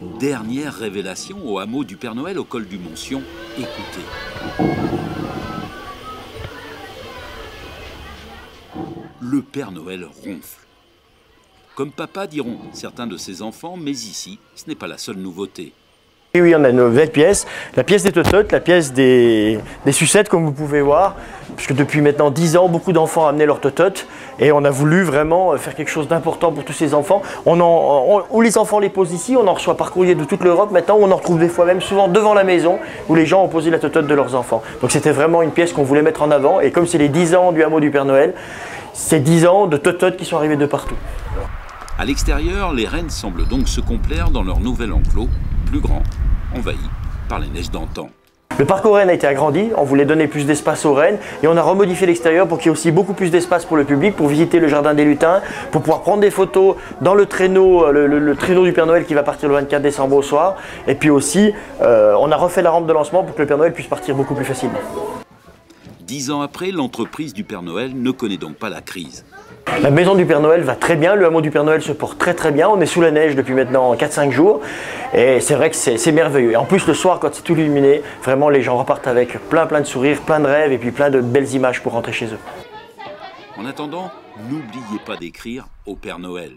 Dernière révélation au hameau du Père Noël au col du Montsion. Écoutez. Le Père Noël ronfle. Comme papa diront certains de ses enfants, mais ici, ce n'est pas la seule nouveauté. Et oui, on a une nouvelle pièce, la pièce des tototes, la pièce des sucettes comme vous pouvez voir, puisque depuis maintenant 10 ans, beaucoup d'enfants amenaient leurs tototes et on a voulu vraiment faire quelque chose d'important pour tous ces enfants. Où les enfants les posent ici, on en reçoit par courrier de toute l'Europe maintenant, on en retrouve des fois même souvent devant la maison où les gens ont posé la totote de leurs enfants. Donc c'était vraiment une pièce qu'on voulait mettre en avant et comme c'est les 10 ans du hameau du Père Noël, c'est 10 ans de tototes qui sont arrivés de partout. À l'extérieur, les rennes semblent donc se complaire dans leur nouvel enclos, plus grand, envahi par les neiges d'antan. Le parc aux rennes a été agrandi, on voulait donner plus d'espace aux rennes et on a remodifié l'extérieur pour qu'il y ait aussi beaucoup plus d'espace pour le public, pour visiter le jardin des lutins, pour pouvoir prendre des photos dans le traîneau, le traîneau du Père Noël qui va partir le 24 décembre au soir. Et puis aussi, on a refait la rampe de lancement pour que le Père Noël puisse partir beaucoup plus facilement. 10 ans après, l'entreprise du Père Noël ne connaît donc pas la crise. La maison du Père Noël va très bien, le hameau du Père Noël se porte très bien, on est sous la neige depuis maintenant 4-5 jours et c'est vrai que c'est merveilleux. Et en plus le soir quand c'est tout illuminé, vraiment les gens repartent avec plein de sourires, plein de rêves et puis plein de belles images pour rentrer chez eux. En attendant, n'oubliez pas d'écrire au Père Noël.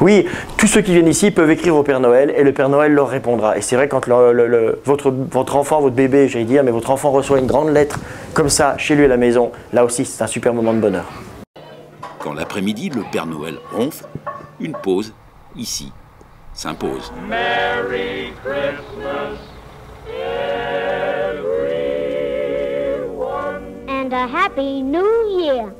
Oui, tous ceux qui viennent ici peuvent écrire au Père Noël et le Père Noël leur répondra. Et c'est vrai quand votre enfant, votre bébé, j'allais dire, mais votre enfant reçoit une grande lettre comme ça chez lui à la maison, là aussi c'est un super moment de bonheur. Quand l'après-midi, le Père Noël ronfle, une pause, ici, s'impose. Merry Christmas, everyone. And a Happy New Year.